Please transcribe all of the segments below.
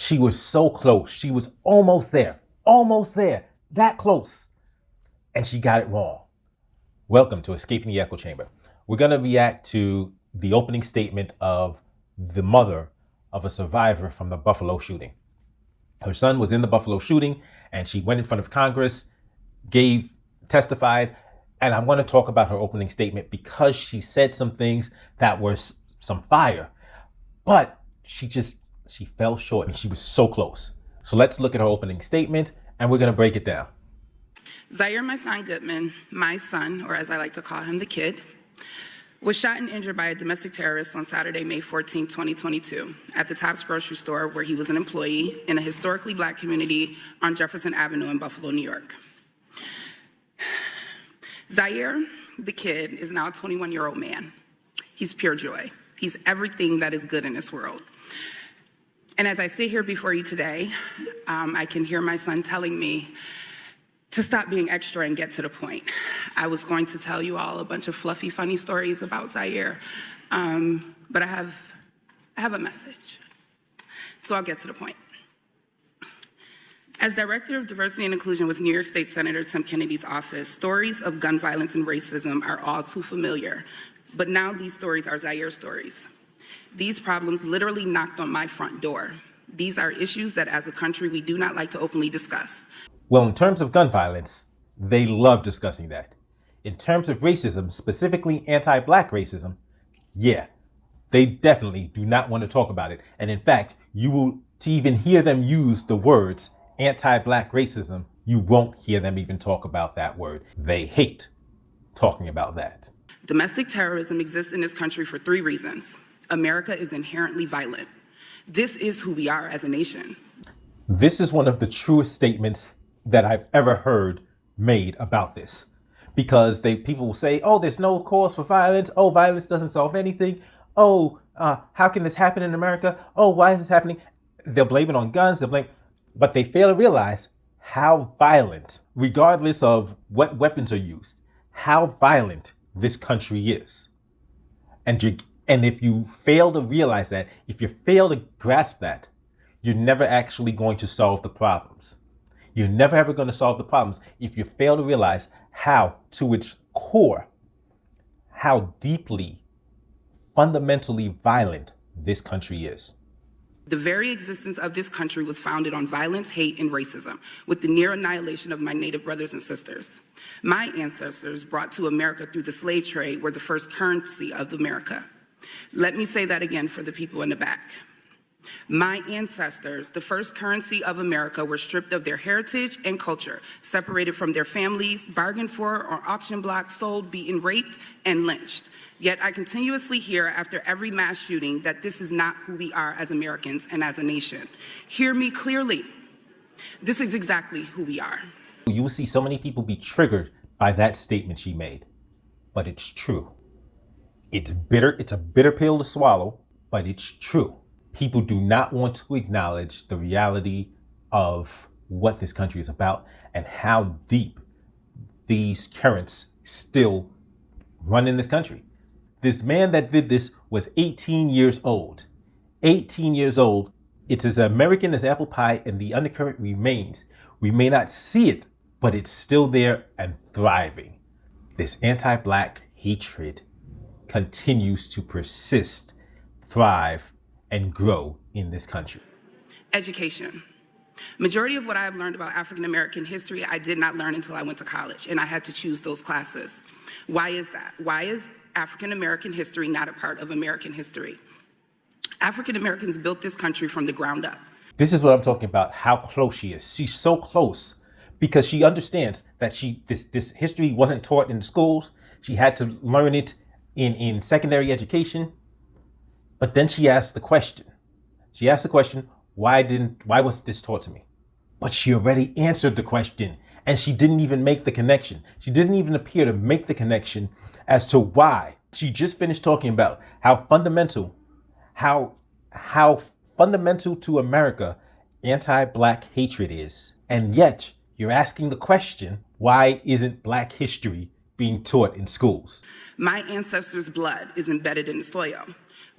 She was so close. She was almost there, that close. And she got it wrong. Welcome to Escaping the Echo Chamber. We're going to react to the opening statement of the mother of a survivor from the Buffalo shooting. Her son was in the Buffalo shooting, and she went in front of Congress, testified, and I want to talk about her opening statement because she said some things that were some fire, but she fell short, and she was so close. So let's look at her opening statement, and we're going to break it down. Zaire, Goodman, my son, or as I like to call him, the kid, was shot and injured by a domestic terrorist on Saturday, May 14, 2022, at the Tops grocery store where he was an employee in a historically Black community on Jefferson Avenue in Buffalo, New York. Zaire, the kid, is now a 21-year-old man. He's pure joy. He's everything that is good in this world. And as I sit here before you today, I can hear my son telling me to stop being extra and get to the point. I was going to tell you all a bunch of fluffy, funny stories about Zaire, but I have a message. So I'll get to the point. As Director of Diversity and Inclusion with New York State Senator Tim Kennedy's office, stories of gun violence and racism are all too familiar, but now these stories are Zaire stories. These problems literally knocked on my front door. These are issues that as a country we do not like to openly discuss. Well, in terms of gun violence, they love discussing that. In terms of racism, specifically anti-Black racism, yeah, they definitely do not want to talk about it. And in fact, you will, to even hear them use the words anti-Black racism, you won't hear them even talk about that word. They hate talking about that. Domestic terrorism exists in this country for 3 reasons. America is inherently violent. This is who we are as a nation. This is one of the truest statements that I've ever heard made about this, because people will say, oh, there's no cause for violence. Oh, violence doesn't solve anything. Oh, how can this happen in America? Oh, why is this happening? They'll blame it on guns. But they fail to realize how violent, regardless of what weapons are used, how violent this country is. And if you fail to realize that, if you fail to grasp that, you're never actually going to solve the problems. You're never ever going to solve the problems if you fail to realize how, to its core, how deeply, fundamentally violent this country is. The very existence of this country was founded on violence, hate, and racism, with the near annihilation of my Native brothers and sisters. My ancestors, brought to America through the slave trade, were the first currency of America. Let me say that again for the people in the back. My ancestors, the first currency of America, were stripped of their heritage and culture, separated from their families, bargained for on auction blocks, sold, beaten, raped, and lynched. Yet I continuously hear after every mass shooting that this is not who we are as Americans and as a nation. Hear me clearly. This is exactly who we are. You will see so many people be triggered by that statement she made, but it's true. It's bitter. It's a bitter pill to swallow, but it's true. People do not want to acknowledge the reality of what this country is about and how deep these currents still run in this country. This man that did this was 18 years old. 18 years old. It's as American as apple pie, and the undercurrent remains. We may not see it, but it's still there and thriving. This anti-Black hatred continues to persist, thrive, and grow in this country. Education. Majority of what I have learned about African American history, I did not learn until I went to college, and I had to choose those classes. Why is that? Why is African American history not a part of American history? African Americans built this country from the ground up. This is what I'm talking about, how close she is. She's so close because she understands that this history wasn't taught in the schools. She had to learn it in secondary education. But then she asked the question. Why wasn't this taught to me? But she already answered the question, and she didn't even make the connection. She didn't even appear to make the connection as to why. She just finished talking about how fundamental to America anti-Black hatred is. And yet you're asking the question, why isn't Black history being taught in schools? My ancestors' blood is embedded in the soil.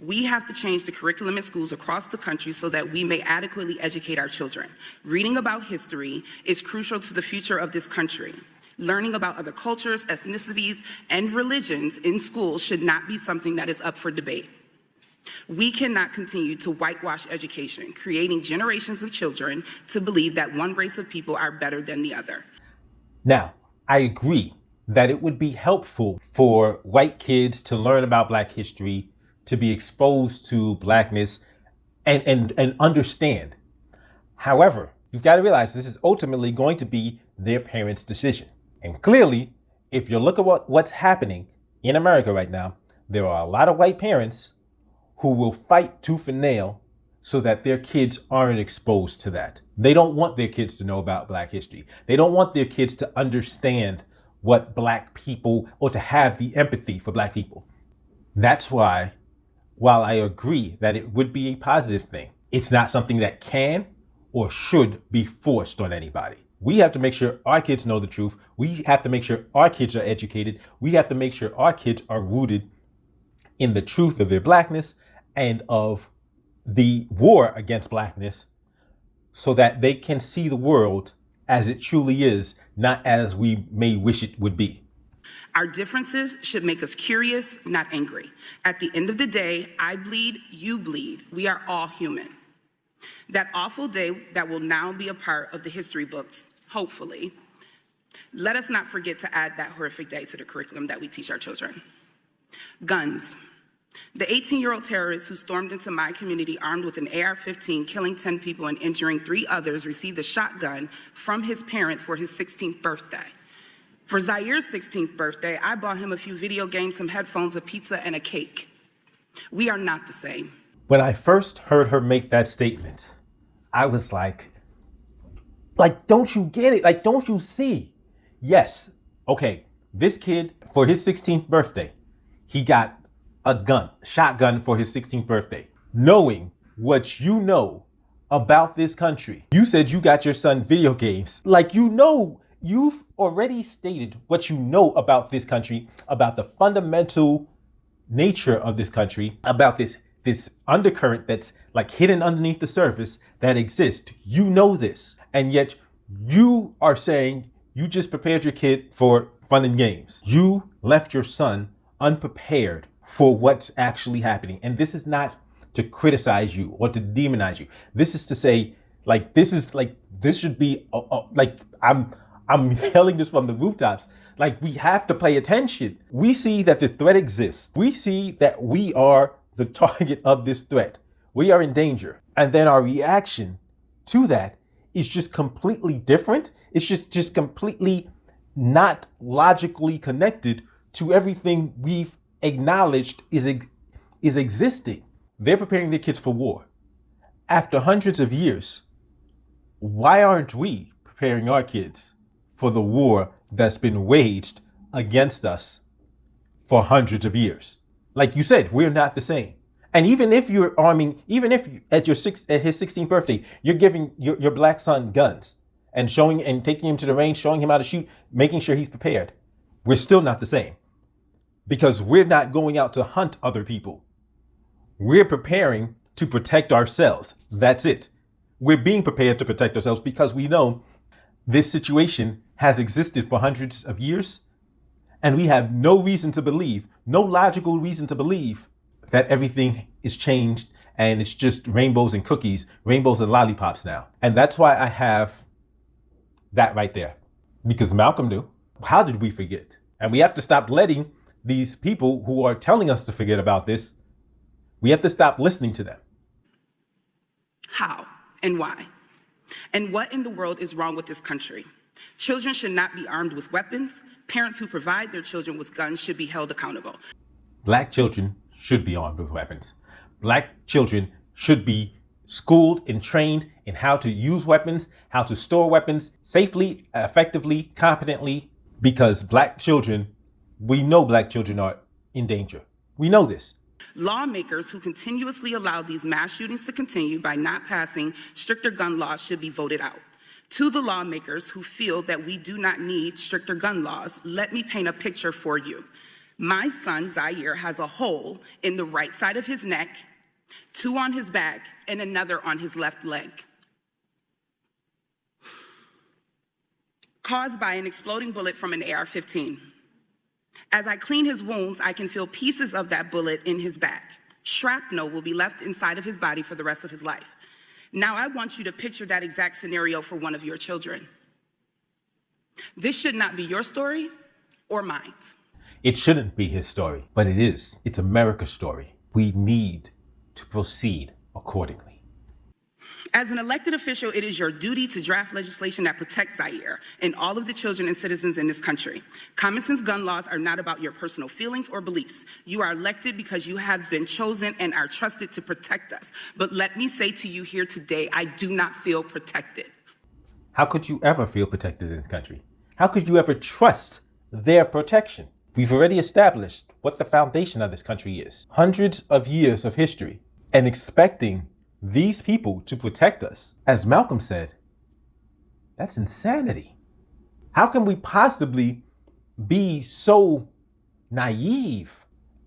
We have to change the curriculum in schools across the country so that we may adequately educate our children. Reading about history is crucial to the future of this country. Learning about other cultures, ethnicities, and religions in schools should not be something that is up for debate. We cannot continue to whitewash education, creating generations of children to believe that one race of people are better than the other. Now, I agree that it would be helpful for white kids to learn about Black history, to be exposed to Blackness, and understand. However, you've got to realize this is ultimately going to be their parents' decision. And clearly, if you look at what's happening in America right now, there are a lot of white parents who will fight tooth and nail so that their kids aren't exposed to that. They don't want their kids to know about Black history. They don't want their kids to understand what Black people, or to have the empathy for Black people. That's why, while I agree that it would be a positive thing, it's not something that can or should be forced on anybody. We have to make sure our kids know the truth. We have to make sure our kids are educated. We have to make sure our kids are rooted in the truth of their Blackness and of the war against Blackness, so that they can see the world as it truly is, not as we may wish it would be. Our differences should make us curious, not angry. At the end of the day, I bleed, you bleed. We are all human. That awful day that will now be a part of the history books, hopefully, let us not forget to add that horrific day to the curriculum that we teach our children. Guns. The 18-year-old terrorist who stormed into my community armed with an AR-15, killing 10 people and injuring 3 others, received a shotgun from his parents for his 16th birthday. For Zaire's 16th birthday, I bought him a few video games, some headphones, a pizza, and a cake. We are not the same. When I first heard her make that statement, I was like, don't you get it? Like, don't you see? Yes, okay, this kid, for his 16th birthday, he got a shotgun for his 16th birthday. Knowing what you know about this country, you said you got your son video games. Like, you've already stated what you know about this country, about the fundamental nature of this country, about this undercurrent that's like hidden underneath the surface that exists. You know this, and yet you are saying you just prepared your kid for fun and games. You left your son unprepared for what's actually happening. And this is not to criticize you or to demonize you. This is to say, this should be, I'm yelling this from the rooftops. Like, we have to pay attention. We see that the threat exists. We see that we are the target of this threat. We are in danger. And then our reaction to that is just completely different. It's just completely not logically connected to everything we've acknowledged is existing. They're preparing their kids for war. After hundreds of years, why aren't we preparing our kids for the war that's been waged against us for hundreds of years? Like you said, we're not the same. And even if you're arming, even if at his 16th birthday, you're giving your Black son guns and taking him to the range, showing him how to shoot, making sure he's prepared, we're still not the same. Because we're not going out to hunt other people. We're preparing to protect ourselves. That's it. We're being prepared to protect ourselves because we know this situation has existed for hundreds of years, and we have no reason to believe, no logical reason to believe, that everything is changed and it's just rainbows and cookies, rainbows and lollipops now. And that's why I have that right there. Because Malcolm knew. How did we forget? And we have to stop letting these people who are telling us to forget about this, we have to stop listening to them. How and why? And what in the world is wrong with this country? Children should not be armed with weapons. Parents who provide their children with guns should be held accountable. Black children should be armed with weapons. Black children should be schooled and trained in how to use weapons, how to store weapons safely, effectively, competently, because we know Black children are in danger. We know this. Lawmakers who continuously allow these mass shootings to continue by not passing stricter gun laws should be voted out. To the lawmakers who feel that we do not need stricter gun laws, let me paint a picture for you. My son, Zaire, has a hole in the right side of his neck, 2 on his back, and another on his left leg, caused by an exploding bullet from an AR-15. As I clean his wounds, I can feel pieces of that bullet in his back. Shrapnel will be left inside of his body for the rest of his life. Now I want you to picture that exact scenario for one of your children. This should not be your story or mine. It shouldn't be his story, but it is. It's America's story. We need to proceed accordingly. As an elected official, it is your duty to draft legislation that protects Zaire and all of the children and citizens in this country. Common sense gun laws are not about your personal feelings or beliefs. You are elected because you have been chosen and are trusted to protect us. But let me say to you here today, I do not feel protected. How could you ever feel protected in this country? How could you ever trust their protection? We've already established what the foundation of this country is. Hundreds of years of history, and expecting these people to protect us, as Malcolm said, that's insanity. How can we possibly be so naive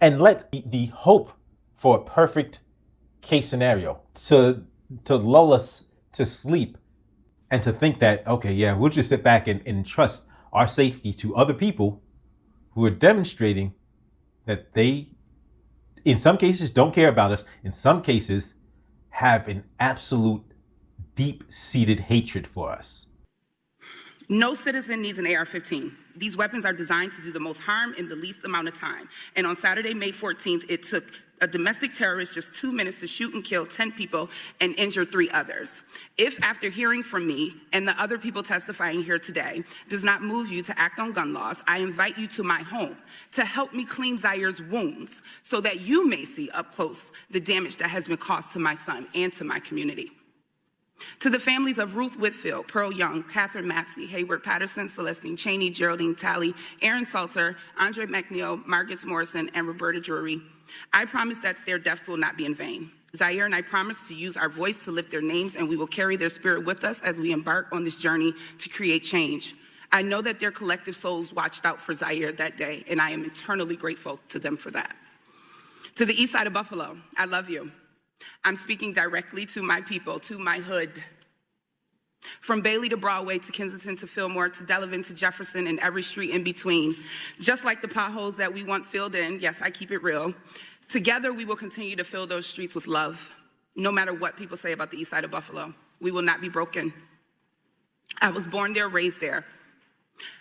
and let the hope for a perfect case scenario to lull us to sleep and to think that, okay, yeah, we'll just sit back and trust our safety to other people who are demonstrating that they, in some cases, don't care about us, in some cases, have an absolute deep-seated hatred for us. No citizen needs an AR-15. These weapons are designed to do the most harm in the least amount of time. And on Saturday, May 14th, it took a domestic terrorist just 2 minutes to shoot and kill 10 people and injure 3 others. If after hearing from me and the other people testifying here today does not move you to act on gun laws, I invite you to my home to help me clean Zaire's wounds so that you may see up close the damage that has been caused to my son and to my community. To the families of Ruth Whitfield, Pearl Young, Catherine Massey, Hayward Patterson, Celestine Cheney, Geraldine Talley, Aaron Salter, Andre McNeil, Marcus Morrison, and Roberta Drury, I promise that their deaths will not be in vain. Zaire and I promise to use our voice to lift their names, and we will carry their spirit with us as we embark on this journey to create change. I know that their collective souls watched out for Zaire that day, and I am eternally grateful to them for that. To the east side of Buffalo, I love you. I'm speaking directly to my people, to my hood. From Bailey to Broadway to Kensington to Fillmore to Delavan to Jefferson and every street in between. Just like the potholes that we want filled in, yes, I keep it real. Together, we will continue to fill those streets with love. No matter what people say about the east side of Buffalo, we will not be broken. I was born there, raised there.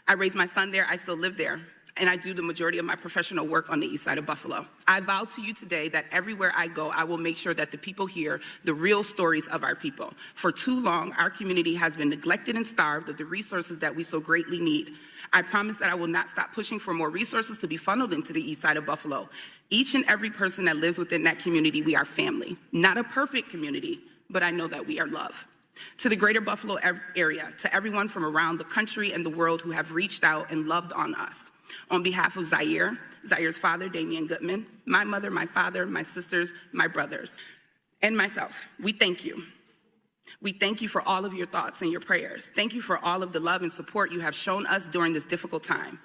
I raised my son there, I still live there. And I do the majority of my professional work on the east side of Buffalo. I vow to you today that everywhere I go, I will make sure that the people hear the real stories of our people. For too long, our community has been neglected and starved of the resources that we so greatly need. I promise that I will not stop pushing for more resources to be funneled into the east side of Buffalo. Each and every person that lives within that community, we are family. Not a perfect community, but I know that we are love. To the greater Buffalo area, to everyone from around the country and the world who have reached out and loved on us. On behalf of Zaire, Zaire's father, Zaire Goodman, my mother, my father, my sisters, my brothers, and myself, we thank you. We thank you for all of your thoughts and your prayers. Thank you for all of the love and support you have shown us during this difficult time.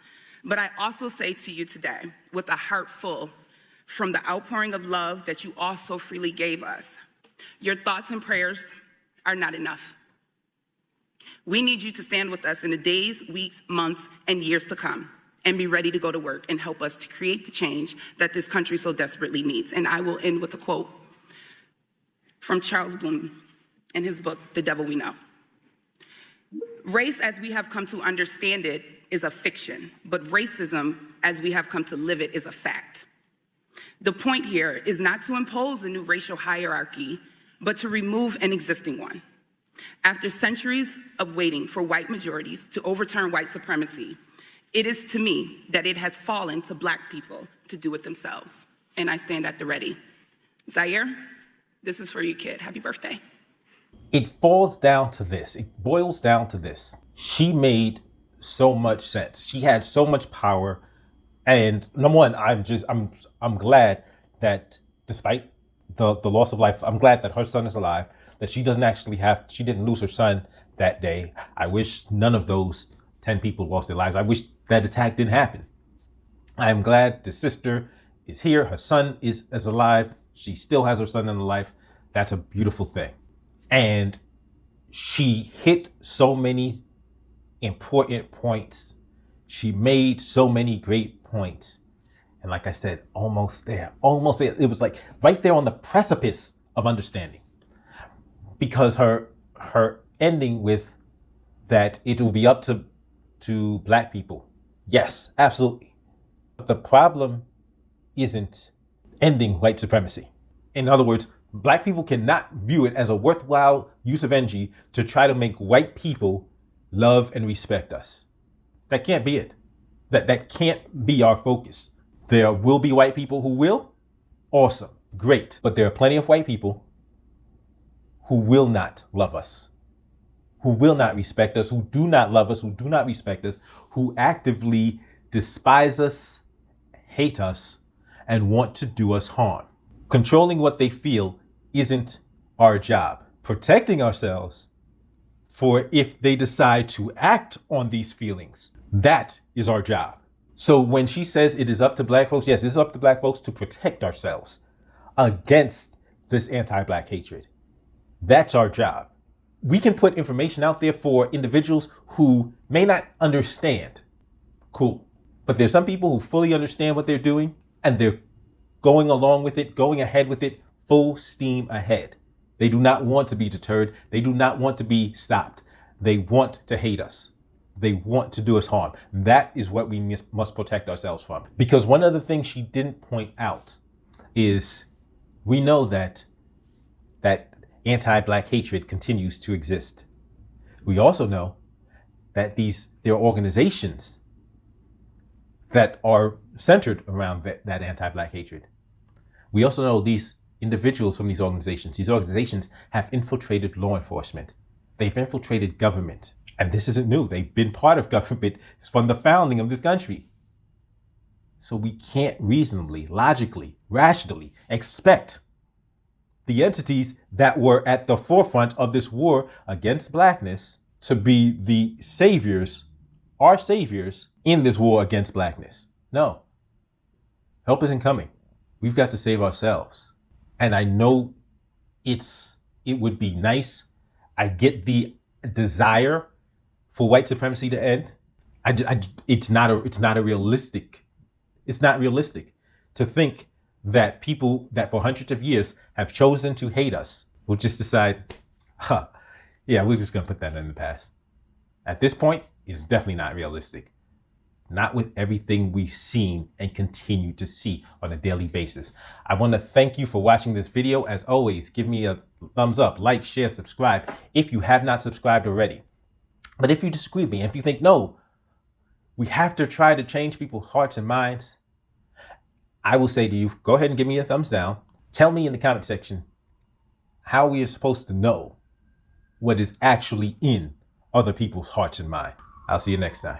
But I also say to you today, with a heart full from the outpouring of love that you also freely gave us, your thoughts and prayers are not enough. We need you to stand with us in the days, weeks, months, and years to come, and be ready to go to work and help us to create the change that this country so desperately needs. And I will end with a quote from Charles Bloom in his book, The Devil We Know. Race, as we have come to understand it, is a fiction, but racism, as we have come to live it, is a fact. The point here is not to impose a new racial hierarchy, but to remove an existing one. After centuries of waiting for white majorities to overturn white supremacy, it is to me that it has fallen to Black people to do it themselves. And I stand at the ready. Zaire, this is for you, kid. Happy birthday. It falls down to this. It boils down to this. She made so much sense. She had so much power. And number one, I'm glad that despite the loss of life, I'm glad that her son is alive, that she didn't lose her son that day. I wish none of those 10 people lost their lives. I wish that attack didn't happen. I'm glad the sister is here. Her son is alive. She still has her son in life. That's a beautiful thing. And she hit so many important points. She made so many great points. And like I said, almost there, almost there. It was like right there on the precipice of understanding. Because her ending with that it will be up to black people. Yes, absolutely. But the problem isn't ending white supremacy. In other words, black people cannot view it as a worthwhile use of energy to try to make white people love and respect us. That can't be it. That can't be our focus. There will be white people who will. Awesome. Great. But there are plenty of white people who will not love us, who will not respect us, who do not love us, who do not respect us, who actively despise us, hate us, and want to do us harm. Controlling what they feel isn't our job. Protecting ourselves for if they decide to act on these feelings, that is our job. So when she says it is up to black folks, yes, it's up to black folks to protect ourselves against this anti-black hatred. That's our job. We can put information out there for individuals who may not understand. Cool. But there's some people who fully understand what they're doing and they're going along with it, going ahead with it, full steam ahead. They do not want to be deterred. They do not want to be stopped. They want to hate us. They want to do us harm. That is what we must protect ourselves from. Because one of the things she didn't point out is we know that anti-black hatred continues to exist. We also know that there are organizations that are centered around that anti-black hatred. We also know these individuals from these organizations have infiltrated law enforcement. They've infiltrated government. And this isn't new. They've been part of government from the founding of this country. So we can't reasonably, logically, rationally expect the entities that were at the forefront of this war against blackness to be the saviors, our saviors in this war against blackness. No, help isn't coming. We've got to save ourselves. And I know it would be nice. I get the desire for white supremacy to end. It's not realistic to think that people that for hundreds of years have chosen to hate us will just decide, yeah, we're just gonna put that in the past. At this point, it is definitely not realistic. Not with everything we've seen and continue to see on a daily basis. I want to thank you for watching this video. As always, give me a thumbs up, like, share, subscribe if you have not subscribed already. But if you disagree with me, if you think, no, we have to try to change people's hearts and minds, I will say to you, go ahead and give me a thumbs down. Tell me in the comment section how we are supposed to know what is actually in other people's hearts and minds. I'll see you next time.